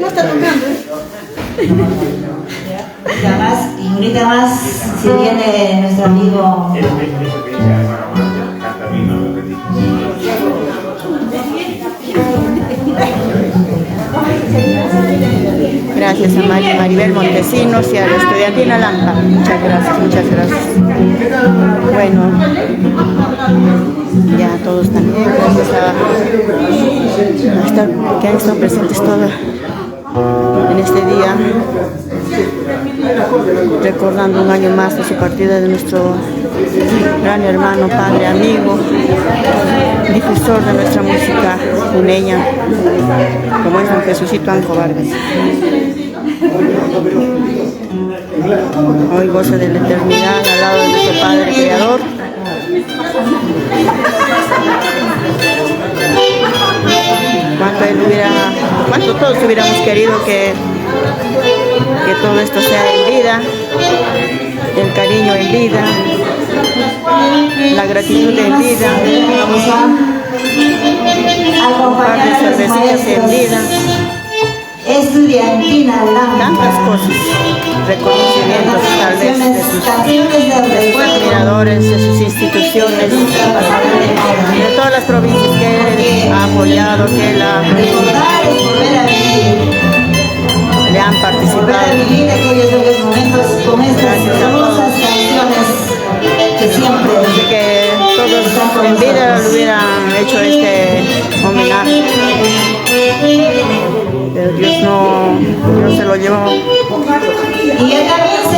No está tocando. Y ahorita más, si viene nuestro amigo. Gracias a Maribel Montesinos y a la estudiantina Lampa. Muchas gracias, muchas gracias. Bueno, ya todos también, gracias a que han estado presentes todos en este día, recordando un año más de su partida, de nuestro gran hermano, padre, amigo, difusor de nuestra música puneña, como es don Jesucito Anco Vargas. Hoy goza de la eternidad al lado de nuestro Padre Creador. Cuánto todos hubiéramos querido que todo esto sea en vida, el cariño en vida, la gratitud en vida, un par de cervecitas en vida, estudiantina tantas cosas, reconocimientos tal vez de sus admiradores, de sus instituciones, de todas las provincias que él ha apoyado, que él le han participado. Gracias a todos. Que todos en vida le hubieran hecho este homenaje, pero Dios se lo llevó.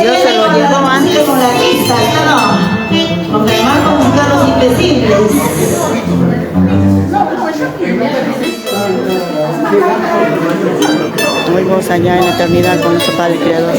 Dios se lo llevó antes. Con mi hermano buscar los invisibles. Hoy vamos allá en la eternidad con nuestro Padre Creador.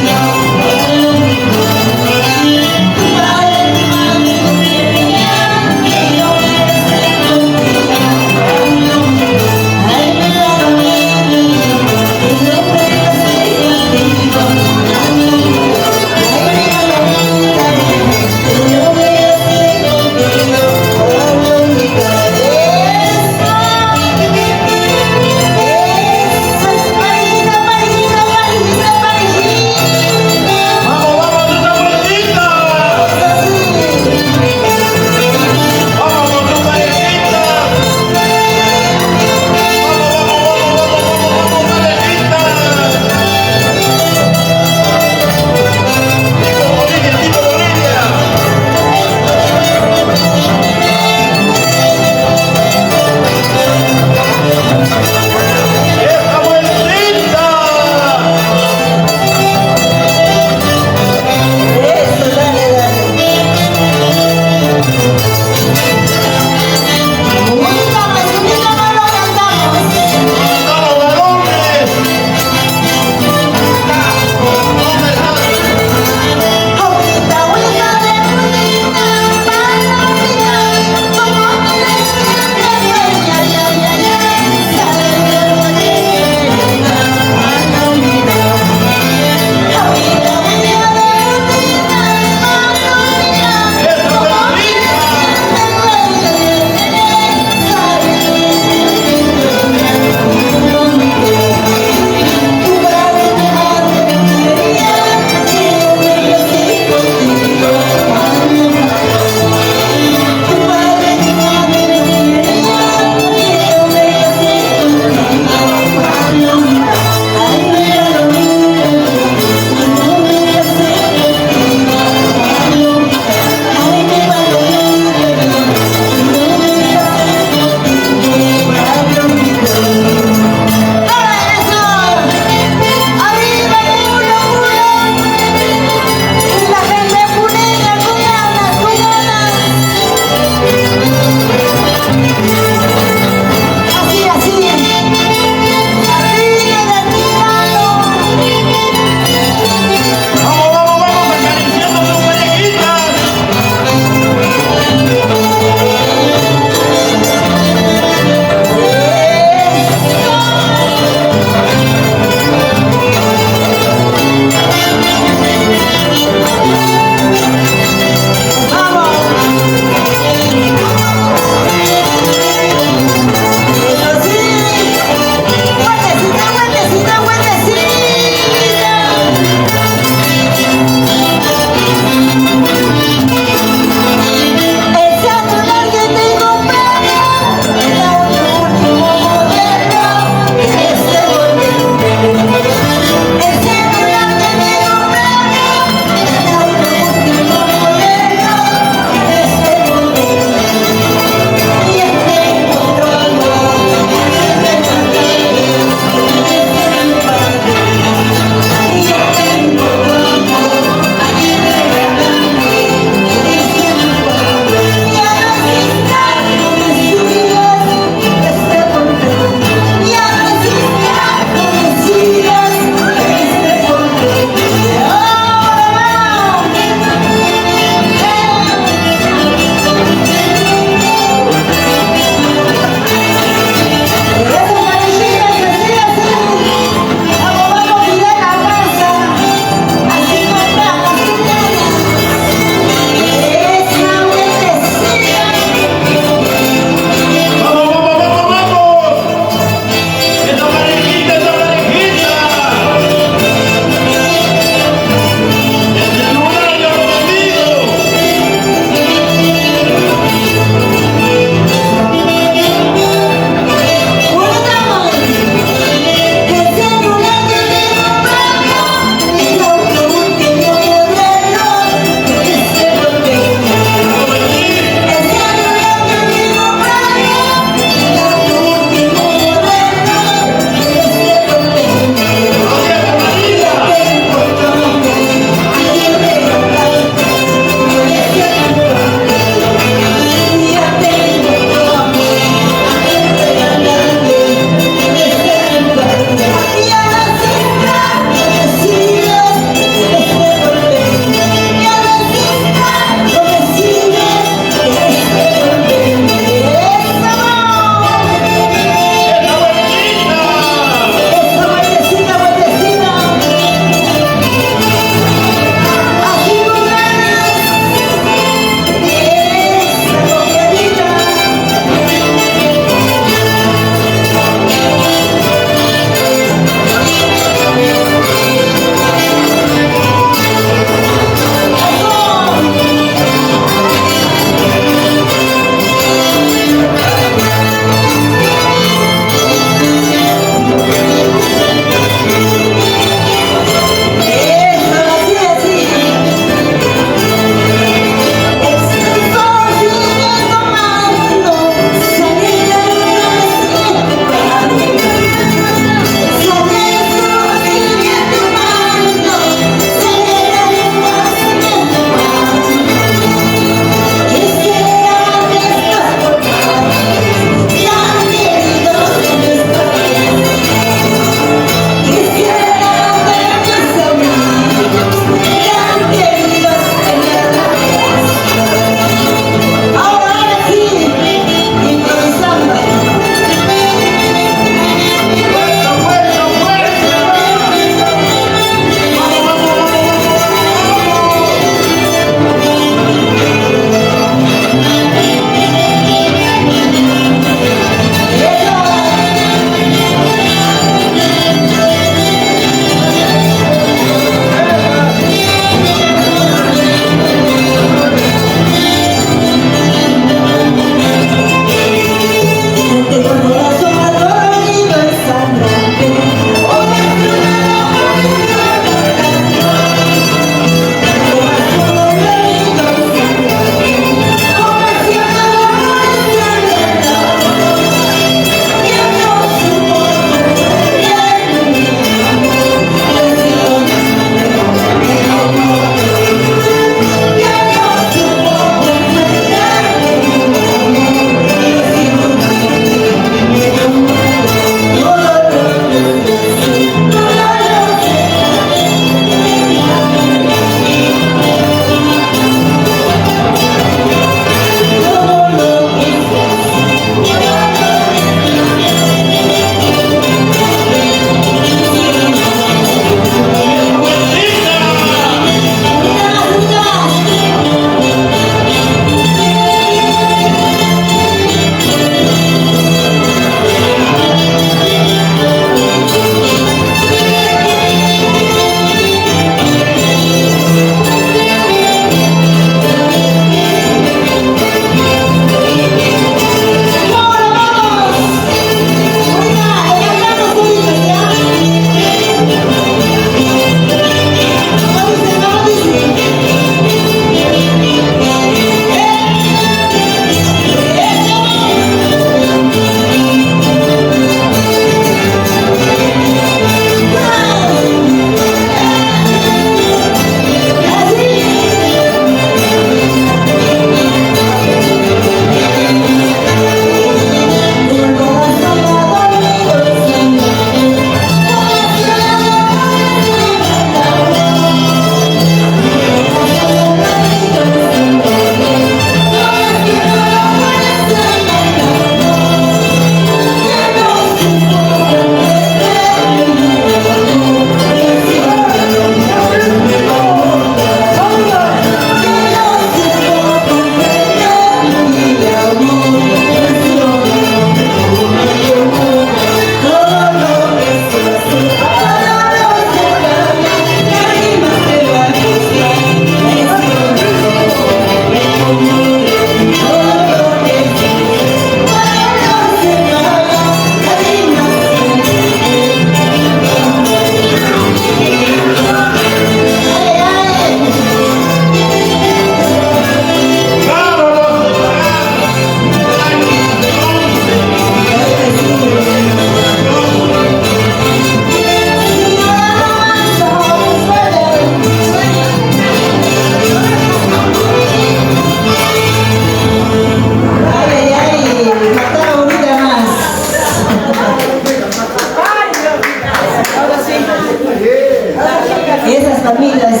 palmitas.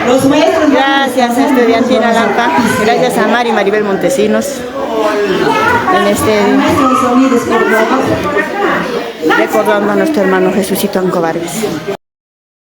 Los maestros. Gracias, estudiantina Lampa. Gracias a Mari Maribel Montesinos. En este recordando a nuestro hermano Jesucito Anco Vargas.